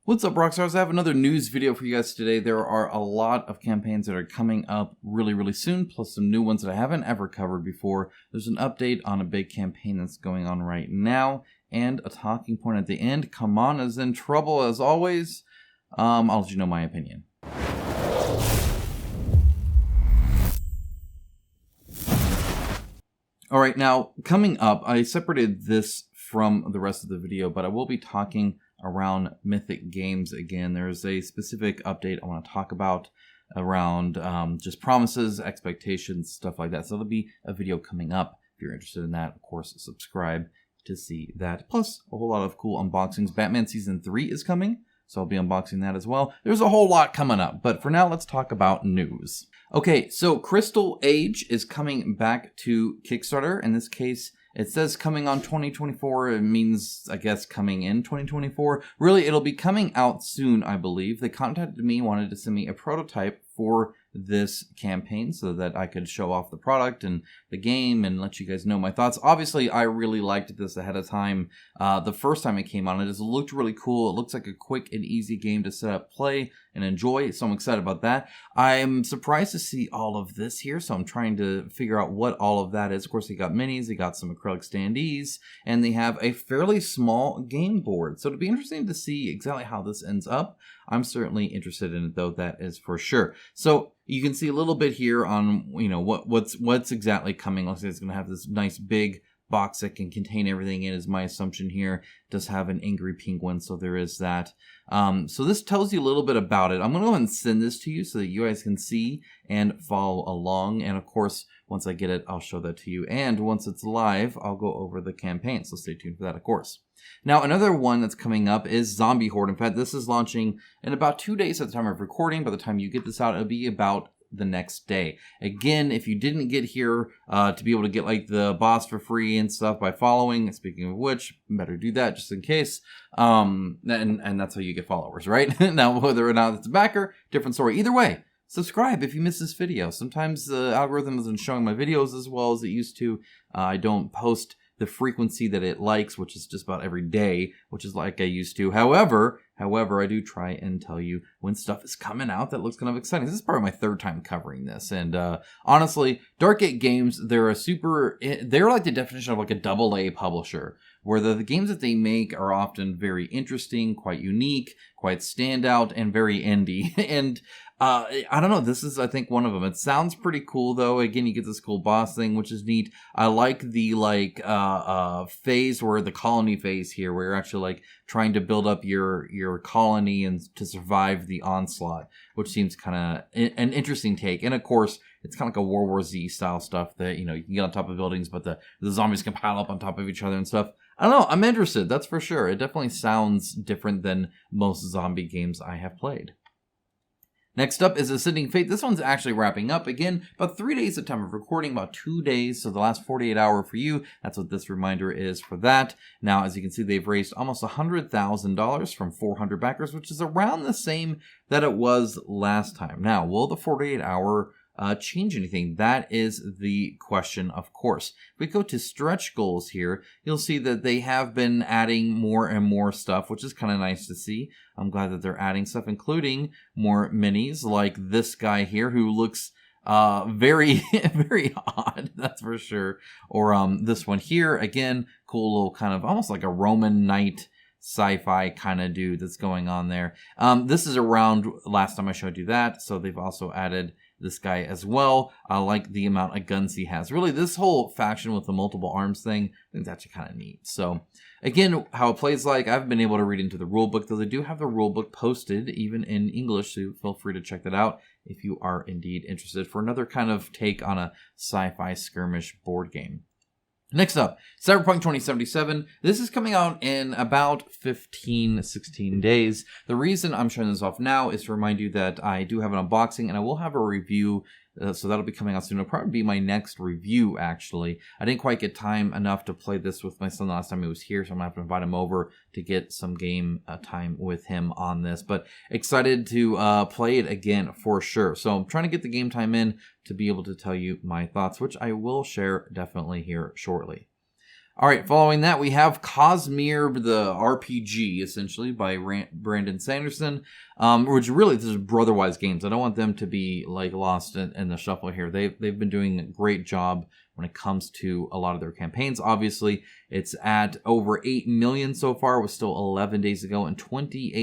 What's up, Rockstars? I have another news video for you guys today. There are a lot of campaigns that are coming up really soon, plus some new ones that I haven't ever covered before. There's an update on a big campaign that's going on right now, and a talking point at the end. CMON is in trouble as always. I'll let you know my opinion. Alright, now, coming up, I separated this from the rest of the video, but I will be talking around Mythic Games again. There's a specific update I want to talk about around just promises, expectations, stuff like that. So there'll be a video coming up. If you're interested in that, of course, subscribe to see that. Plus, a whole lot of cool unboxings. Batman Season 3 is coming, so I'll be unboxing that as well. There's a whole lot coming up, but for now, let's talk about news. Okay, so Crystal Age is coming back to Kickstarter. In this case, it says coming on 2024. It means, I guess, coming in 2024. Really, it'll be coming out soon, I believe. They contacted me, wanted to send me a prototype for this campaign so that I could show off the product and the game and let you guys know my thoughts. Obviously, I really liked this ahead of time. The first time it came on, it looked really cool. It looks like a quick and easy game to set up, play, and enjoy, so I'm excited about that. I'm surprised to see all of this here, so I'm trying to figure out what all of that is. Of course, they got minis, they got some acrylic standees, and they have a fairly small game board. So it'll be interesting to see exactly how this ends up. I'm certainly interested in it, though, that is for sure. So you can see a little bit here on, what's exactly coming. Looks like it's going to have this nice big box that can contain everything in, is my assumption here. It does have an angry penguin, so there is that. So this tells you a little bit about it. I'm going to go ahead and send this to you so that you guys can see and follow along. And of course, once I get it, I'll show that to you. And once it's live, I'll go over the campaign. So stay tuned for that, of course. Now, another one that's coming up is Zombie Horde. In fact, this is launching in about 2 days at the time of recording. By the time you get this out, it'll be about the next day. Again, if you didn't get here to be able to get like the boss for free and stuff by following, speaking of which, better do that just in case. And that's how you get followers, right? Now, whether or not it's a backer, different story. Either way, subscribe if you missed this video. Sometimes the algorithm isn't showing my videos as well as it used to. I don't post the frequency that it likes, which is just about every day, which is like I used to. However, I do try and tell you when stuff is coming out that looks kind of exciting. This is probably my third time covering this. And honestly, Dark Gate Games, they're like the definition of like a AA publisher, where the games that they make are often very interesting, quite unique, quite standout, and very indie. And I don't know, this is, I think, one of them. It sounds pretty cool, though. Again, you get this cool boss thing, which is neat. I like the, phase where the colony phase here, where you're actually, trying to build up your colony and to survive the onslaught, which seems kind of an interesting take. And, of course, it's kind of like a World War Z style stuff that, you can get on top of buildings, but the zombies can pile up on top of each other and stuff. I don't know, I'm interested, that's for sure. It definitely sounds different than most zombie games I have played. Next up is Ascending Fate. This one's actually wrapping up. Again, about 3 days at time of recording, about 2 days, so the last 48 hour for you. That's what this reminder is for that. Now, as you can see, they've raised almost $100,000 from 400 backers, which is around the same that it was last time. Now, will the 48 hour change anything? That is the question, of course. If we go to stretch goals here, you'll see that they have been adding more and more stuff, which is kind of nice to see. I'm glad that they're adding stuff, including more minis like this guy here who looks very, very odd, that's for sure. Or this one here, again, cool little kind of almost like a Roman knight sci-fi kind of dude that's going on there. This is around last time I showed you that, so they've also added this guy as well. I like the amount of guns he has. Really, this whole faction with the multiple arms thing, I think it's actually kind of neat. So, again, how it plays I haven't been able to read into the rulebook, though they do have the rulebook posted, even in English, so feel free to check that out if you are indeed interested for another kind of take on a sci-fi skirmish board game. Next up, Cyberpunk 2077. This is coming out in about 16 days. The reason I'm showing this off now is to remind you that I do have an unboxing and I will have a review, so that'll be coming out soon. It'll probably be my next review, actually. I didn't quite get time enough to play this with my son the last time he was here, so I'm going to have to invite him over to get some game time with him on this. But excited to play it again for sure. So I'm trying to get the game time in to be able to tell you my thoughts, which I will share definitely here shortly. All right, following that, we have Cosmere, the RPG, essentially, by Brandon Sanderson, which really, this is Brotherwise Games. I don't want them to be, like, lost in the shuffle here. They've been doing a great job when it comes to a lot of their campaigns. Obviously, it's at over 8 million so far. It was still 11 days ago, and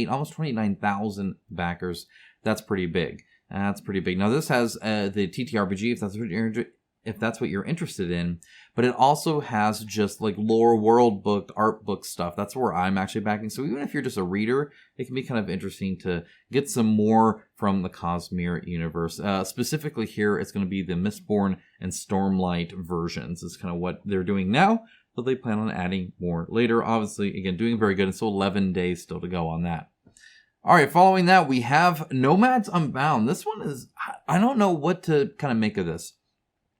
almost 29,000 backers. That's pretty big. That's pretty big. Now, this has the TTRPG, if that's what you're interested in, but it also has just like lore, world book, art book stuff. That's where I'm actually backing. So even if you're just a reader, it can be kind of interesting to get some more from the Cosmere universe. Specifically here, it's going to be the Mistborn and Stormlight versions. Is kind of what they're doing now, but they plan on adding more later. Obviously, again, doing very good. It's still 11 days still to go on that. All right, following that, we have Nomads Unbound. This one is, I don't know what to kind of make of this.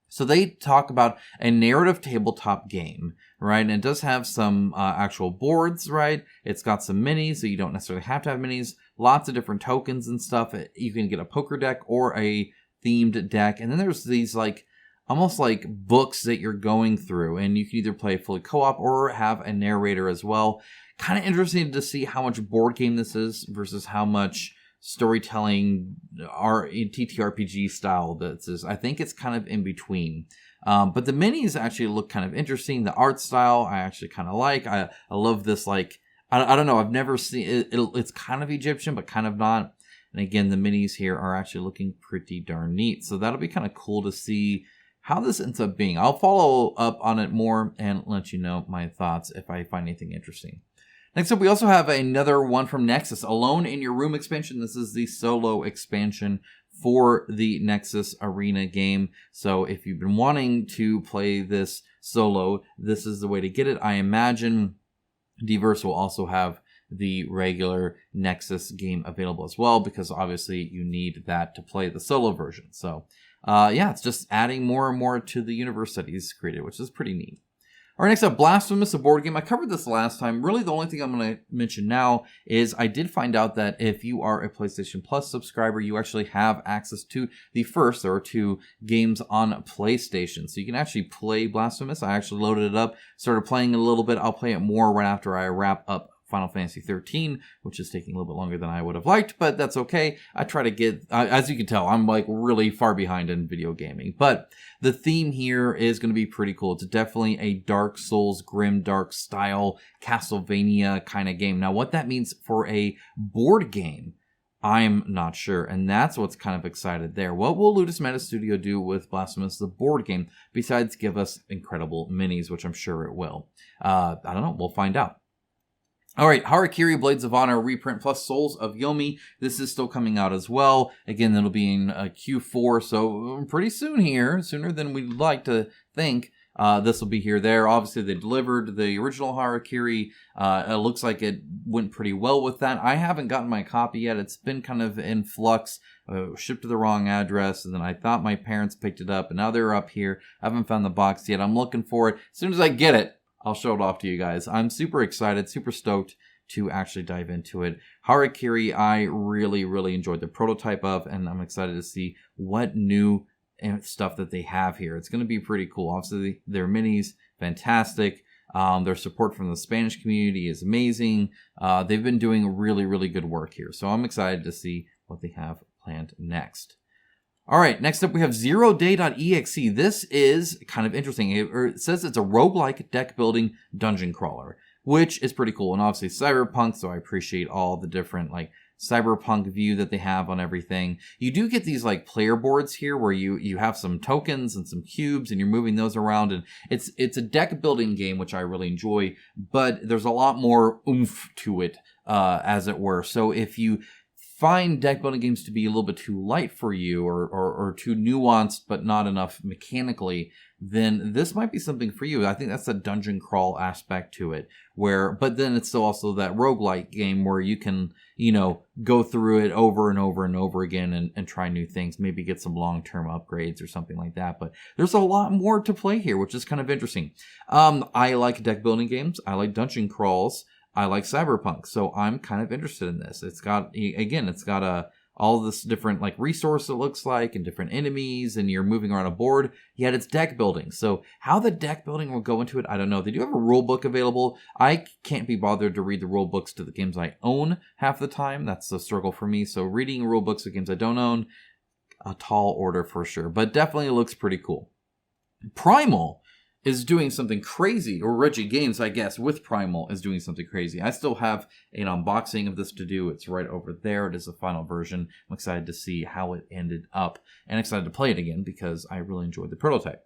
So they talk about a narrative tabletop game, right? And it does have some actual boards, right? It's got some minis, so you don't necessarily have to have minis. Lots of different tokens and stuff. You can get a poker deck or a themed deck. And then there's these like, almost like books that you're going through. And you can either play fully co-op or have a narrator as well. Kind of interesting to see how much board game this is versus how much storytelling TTRPG style this is. I think it's kind of in between. But the minis actually look kind of interesting. The art style I actually kind of like. I love this, like, I don't know, I've never seen it. It's kind of Egyptian, but kind of not. And again, the minis here are actually looking pretty darn neat. So that'll be kind of cool to see how this ends up being. I'll follow up on it more and let you know my thoughts if I find anything interesting. Next up, we also have another one from Nexus, Alone in Your Room expansion. This is the solo expansion for the Nexus Arena game. So if you've been wanting to play this solo, this is the way to get it. I imagine Dverse will also have the regular Nexus game available as well, because obviously you need that to play the solo version. So yeah, it's just adding more and more to the universe that he's created, which is pretty neat. All right, next up, Blasphemous, a board game. I covered this last time. Really, the only thing I'm going to mention now is I did find out that if you are a PlayStation Plus subscriber, you actually have access to the first, there are 2 games on PlayStation. So you can actually play Blasphemous. I actually loaded it up, started playing it a little bit. I'll play it more right after I wrap up Final Fantasy 13, which is taking a little bit longer than I would have liked, but that's okay. I try to get, as you can tell, I'm like really far behind in video gaming, but the theme here is going to be pretty cool. It's definitely a Dark Souls, grim dark style, Castlevania kind of game. Now, what that means for a board game, I'm not sure, and that's what's kind of excited there. What will Ludus Meta Studio do with Blasphemous, the board game, besides give us incredible minis, which I'm sure it will? I don't know. We'll find out. All right, Harakiri Blades of Honor reprint plus Souls of Yomi. This is still coming out as well. Again, that'll be in Q4, so pretty soon here, sooner than we'd like to think. This will be here there. Obviously, they delivered the original Harakiri. It looks like it went pretty well with that. I haven't gotten my copy yet. It's been kind of in flux. Shipped to the wrong address, and then I thought my parents picked it up, and now they're up here. I haven't found the box yet. I'm looking for it. As soon as I get it, I'll show it off to you guys. I'm super excited, super stoked to actually dive into it. Harakiri, I really, really enjoyed the prototype of, and I'm excited to see what new stuff that they have here. It's going to be pretty cool. Obviously, their minis, fantastic. Their support from the Spanish community is amazing. They've been doing really, really good work here. So I'm excited to see what they have planned next. All right, next up we have ZeroDay.exe. This is kind of interesting. It says it's a roguelike deck building dungeon crawler, which is pretty cool. And obviously Cyberpunk, so I appreciate all the different like Cyberpunk view that they have on everything. You do get these like player boards here where you have some tokens and some cubes and you're moving those around, and it's a deck building game, which I really enjoy, but there's a lot more oomph to it, as it were. So if you find deck building games to be a little bit too light for you or too nuanced but not enough mechanically, then this might be something for you. I think that's a dungeon crawl aspect to it, but then it's still also that roguelike game where you can, go through it over and over and over again and try new things, maybe get some long-term upgrades or something like that. But there's a lot more to play here, which is kind of interesting. I like deck building games. I like dungeon crawls. I like Cyberpunk, so I'm kind of interested in this. It's got a all this different like resource it looks like and different enemies, and you're moving around a board, yet it's deck building. So how the deck building will go into it, I don't know. They do have a rule book available. I can't be bothered to read the rule books to the games I own half the time. That's a struggle for me. So reading rule books of games I don't own, a tall order for sure, but definitely looks pretty cool. Primal is doing something crazy, or Reggie Games, I guess, with Primal is doing something crazy. I still have an unboxing of this to do. It's right over there. It is the final version. I'm excited to see how it ended up and excited to play it again because I really enjoyed the prototype.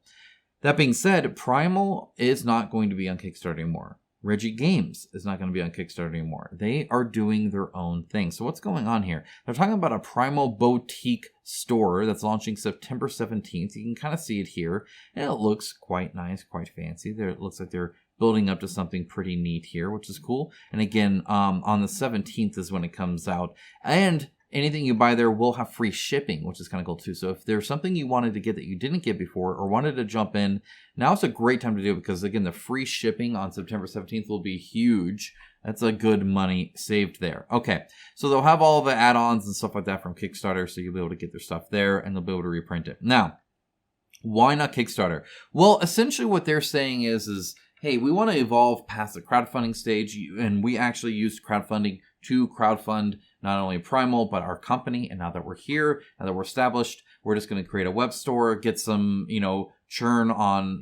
That being said, Primal is not going to be on Kickstarter anymore. Reggie Games is not going to be on Kickstarter anymore. They are doing their own thing. So what's going on here? They're talking about a Primal boutique store that's launching September 17th. You can kind of see it here. And it looks quite nice, quite fancy. It looks like they're building up to something pretty neat here, which is cool. And again, on the 17th is when it comes out. And anything you buy there will have free shipping, which is kind of cool too. So if there's something you wanted to get that you didn't get before or wanted to jump in, now's a great time to do it because, again, the free shipping on September 17th will be huge. That's a good money saved there. Okay, so they'll have all the add-ons and stuff like that from Kickstarter, so you'll be able to get their stuff there, and they'll be able to reprint it. Now, why not Kickstarter? Well, essentially what they're saying is hey, we want to evolve past the crowdfunding stage, and we actually used crowdfunding to crowdfund not only Primal, but our company. And now that we're here, now that we're established, we're just going to create a web store, get some, churn on,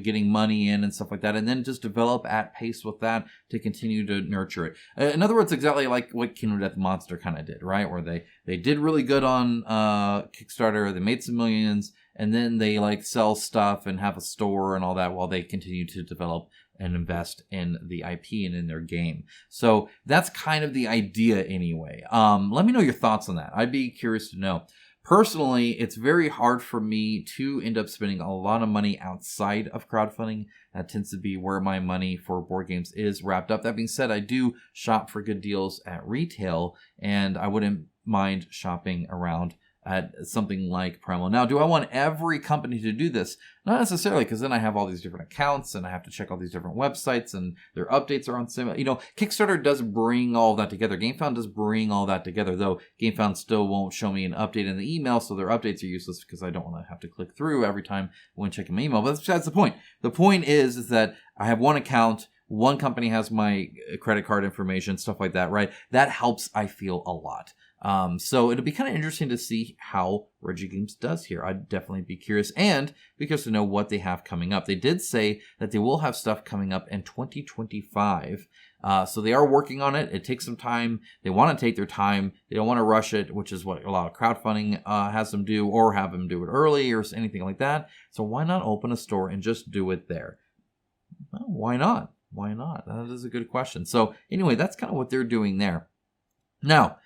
getting money in and stuff like that, and then just develop at pace with that to continue to nurture it. In other words, exactly like what Kingdom Death Monster kind of did, right? Where they did really good on Kickstarter, they made some millions, and then they like sell stuff and have a store and all that while they continue to develop and invest in the IP and in their game. So that's kind of the idea anyway. Let me know your thoughts on that. I'd be curious to know. Personally, it's very hard for me to end up spending a lot of money outside of crowdfunding. That tends to be where my money for board games is wrapped up. That being said, I do shop for good deals at retail, and I wouldn't mind shopping around at something like Primal. Now, do I want every company to do this? Not necessarily, because then I have all these different accounts and I have to check all these different websites and their updates are on similar. Kickstarter does bring all that together. GameFound does bring all that together, though GameFound still won't show me an update in the email, so their updates are useless because I don't want to have to click through every time when checking my email. But that's besides the point. The point is that I have one account. One company has my credit card information, stuff like that, right? That helps, I feel, a lot. So it'll be kind of interesting to see how Reggie Games does here. I'd definitely be curious and be curious to know what they have coming up. They did say that they will have stuff coming up in 2025. So they are working on it. It takes some time. They want to take their time. They don't want to rush it, which is what a lot of crowdfunding has them do, or have them do it early or anything like that. So why not open a store and just do it there? Well, why not? Why not? That is a good question. So anyway, that's kind of what they're doing there. Now,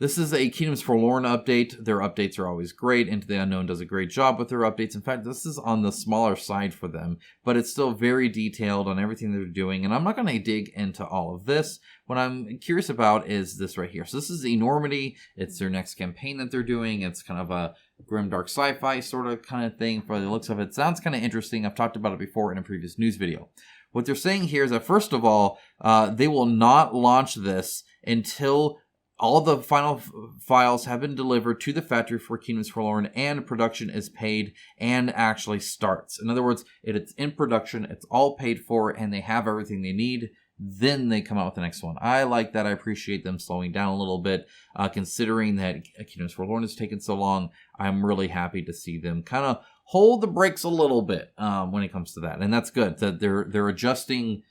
this is a Kingdoms Forlorn update. Their updates are always great. Into the Unknown does a great job with their updates. In fact, this is on the smaller side for them, but it's still very detailed on everything they're doing. And I'm not going to dig into all of this. What I'm curious about is this right here. So this is Enormity. It's their next campaign that they're doing. It's kind of a grimdark sci-fi sort of kind of thing for the looks of it. Sounds kind of interesting. I've talked about it before in a previous news video. What they're saying here is that, first of all, they will not launch this until all the final files have been delivered to the factory for Kingdoms Forlorn and production is paid and actually starts. In other words, it's in production, it's all paid for, and they have everything they need. Then they come out with the next one. I like that. I appreciate them slowing down a little bit. Considering that Kingdoms Forlorn has taken so long, I'm really happy to see them kind of hold the brakes a little bit when it comes to that. And that's good that they're adjusting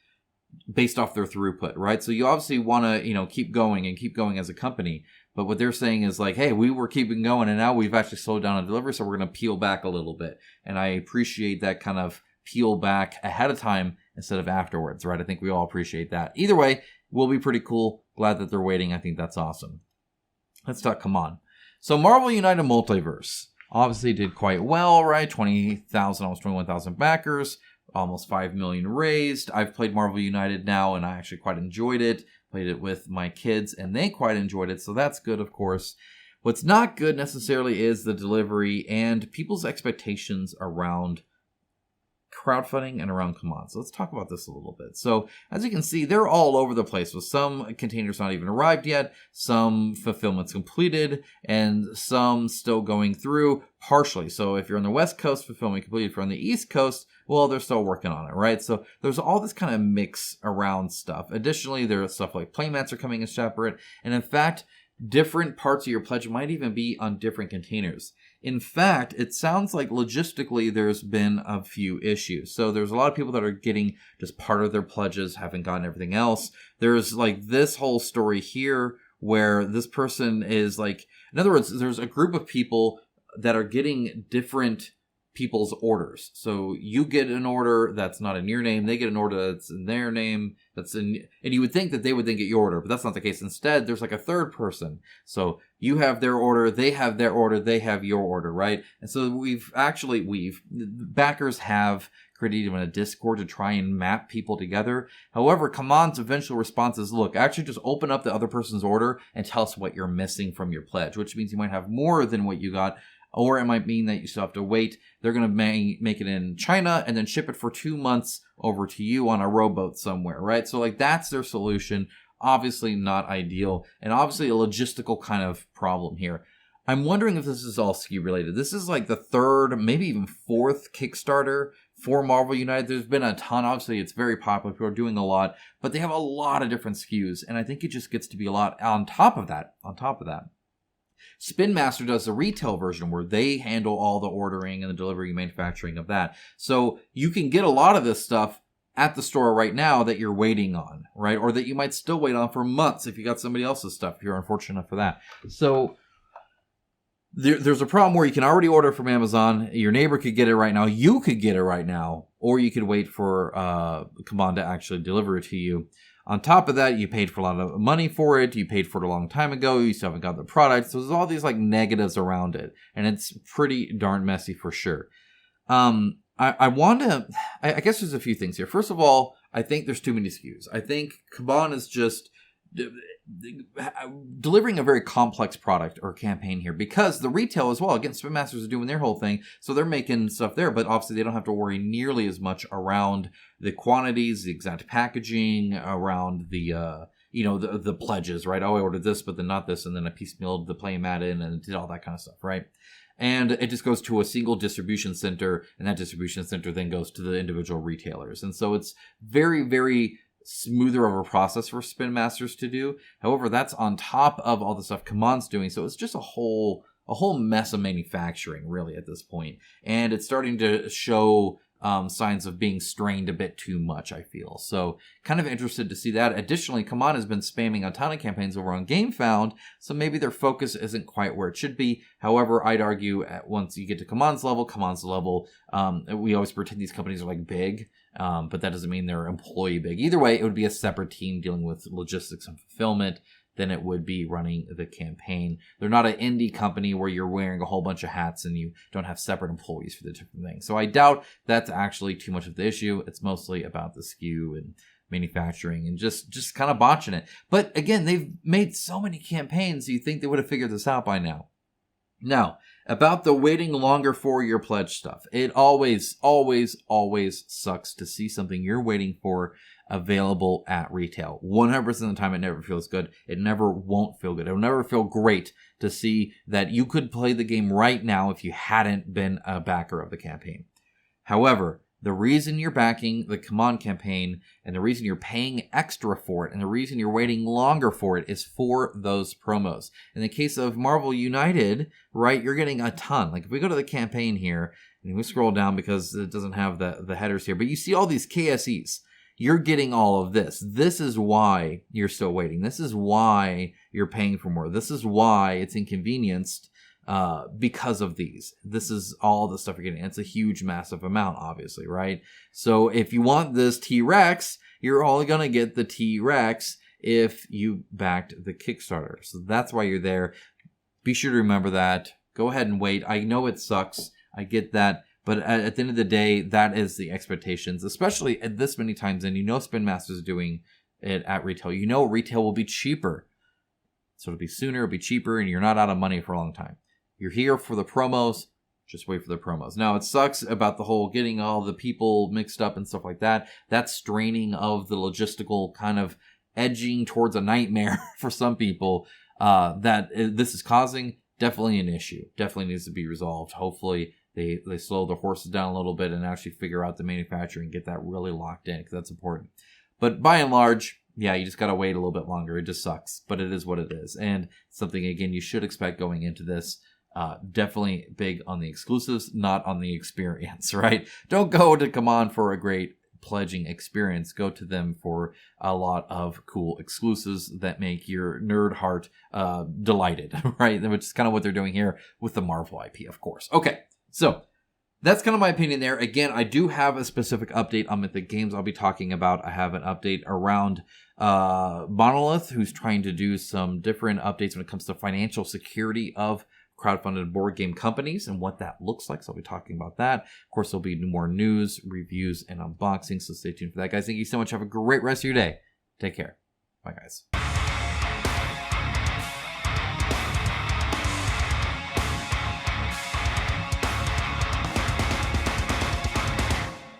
based off their throughput, right? So you obviously want to, keep going as a company. But what they're saying is like, hey, we were keeping going and now we've actually slowed down on delivery, so we're going to peel back a little bit. And I appreciate that kind of peel back ahead of time instead of afterwards, right? I think we all appreciate that. Either way, will be pretty cool. Glad that they're waiting. I think that's awesome. Let's talk CMON. So Marvel United Multiverse obviously did quite well, right? 20,000, almost 21,000 backers. Almost 5 million raised. I've played Marvel United now, and I actually quite enjoyed it. Played it with my kids, and they quite enjoyed it, so that's good, of course. What's not good necessarily is the delivery and people's expectations around crowdfunding and around CMON. So let's talk about this a little bit. So as you can see, they're all over the place with some containers not even arrived yet, some fulfillments completed, and some still going through partially. So if you're on the West Coast, fulfillment completed. If you're on the East Coast, well, they're still working on it, right? So there's all this kind of mix around stuff. Additionally, there's stuff like playmats are coming in separate. And in fact, different parts of your pledge might even be on different containers. In fact, it sounds like logistically there's been a few issues. So there's a lot of people that are getting just part of their pledges, haven't gotten everything else. There's like this whole story here where this person is like, in other words, there's a group of people that are getting different people's orders. So you get an order that's not in your name, they get an order that's in their name, and you would think that they would then get your order, but that's not the case. Instead, there's like a third person. So you have their order, they have their order, they have your order, right? And so backers have created even a Discord to try and map people together. However, CMON's eventual response is, look, actually just open up the other person's order and tell us what you're missing from your pledge, which means you might have more than what you got, or it might mean that you still have to wait. They're going to make it in China and then ship it for 2 months over to you on a rowboat somewhere, right? So like that's their solution. Obviously not ideal, and obviously a logistical kind of problem here. I'm wondering if this is all SKU related. This is like the third, maybe even fourth Kickstarter for Marvel United. There's been a ton. Obviously, it's very popular. People are doing a lot, but they have a lot of different SKUs, and I think it just gets to be a lot on top of that. Spin Master does the retail version where they handle all the ordering and the delivery and manufacturing of that. So you can get a lot of this stuff at the store right now that you're waiting on, right? Or that you might still wait on for months if you got somebody else's stuff, if you're unfortunate enough for that. So there's a problem where you can already order from Amazon. Your neighbor could get it right now. You could get it right now. Or you could wait for CMON to actually deliver it to you. On top of that, you paid for a lot of money for it. You paid for it a long time ago. You still haven't got the product. So there's all these like negatives around it. And it's pretty darn messy for sure. I guess there's a few things here. First of all, I think there's too many SKUs. I think CMON is just delivering a very complex product or campaign here, because the retail as well, again, Spin Masters are doing their whole thing, so they're making stuff there, but obviously they don't have to worry nearly as much around the quantities, the exact packaging, around the pledges, right? Oh, I ordered this, but then not this, and then I piecemealed the playmat in and did all that kind of stuff, right? And it just goes to a single distribution center, and that distribution center then goes to the individual retailers. And so it's very, very smoother of a process for Spin Masters to do. However, that's on top of all the stuff CMON's doing. So it's just a whole mess of manufacturing, really, at this point. And it's starting to show signs of being strained a bit too much, I feel. So kind of interested to see that. Additionally, CMON has been spamming a ton of campaigns over on GameFound, so maybe their focus isn't quite where it should be. However, I'd argue once you get to CMON's level, we always pretend these companies are like big, but that doesn't mean they're employee big. Either way, it would be a separate team dealing with logistics and fulfillment than it would be running the campaign. They're not an indie company where you're wearing a whole bunch of hats and you don't have separate employees for the different things. So I doubt that's actually too much of the issue. It's mostly about the SKU and manufacturing and just kind of botching it. But again, they've made so many campaigns, you'd think they would have figured this out by now. Now, about the waiting longer for your pledge stuff. It always, always, always sucks to see something you're waiting for available at retail. 100% of the time, it never feels good. It never won't feel good. It'll never feel great to see that you could play the game right now if you hadn't been a backer of the campaign. However, the reason you're backing the CMON campaign and the reason you're paying extra for it and the reason you're waiting longer for it is for those promos. In the case of Marvel United, right, you're getting a ton. Like if we go to the campaign here and we scroll down because it doesn't have the headers here, but you see all these KSEs. You're getting all of this. This is why you're still waiting. This is why you're paying for more. This is why it's inconvenienced because of these. This is all the stuff you're getting. It's a huge, massive amount, obviously, right? So if you want this T-Rex, you're only going to get the T-Rex if you backed the Kickstarter. So that's why you're there. Be sure to remember that. Go ahead and wait. I know it sucks. I get that. But at the end of the day, that is the expectations, especially at this many times. And you know Spin Master's doing it at retail. You know retail will be cheaper. So it'll be sooner, it'll be cheaper, and you're not out of money for a long time. You're here for the promos. Just wait for the promos. Now, it sucks about the whole getting all the people mixed up and stuff like that. That straining of the logistical kind of edging towards a nightmare for some people that this is causing. Definitely an issue. Definitely needs to be resolved. Hopefully, they slow the horses down a little bit and actually figure out the manufacturing and get that really locked in, because that's important. But by and large, yeah, you just got to wait a little bit longer. It just sucks, but it is what it is. And something, again, you should expect going into this. Definitely big on the exclusives, not on the experience, right? Don't go to CMON for a great pledging experience. Go to them for a lot of cool exclusives that make your nerd heart delighted, right? Which is kind of what they're doing here with the Marvel IP, of course. Okay, so that's kind of my opinion there. Again, I do have a specific update on Mythic Games I'll be talking about. I have an update around Monolith, who's trying to do some different updates when it comes to financial security of crowdfunded board game companies and what that looks like. So I'll be talking about that. Of course, there'll be more news, reviews, and unboxings. So stay tuned for that, guys. Thank you so much. Have a great rest of your day. Take care. Bye, guys.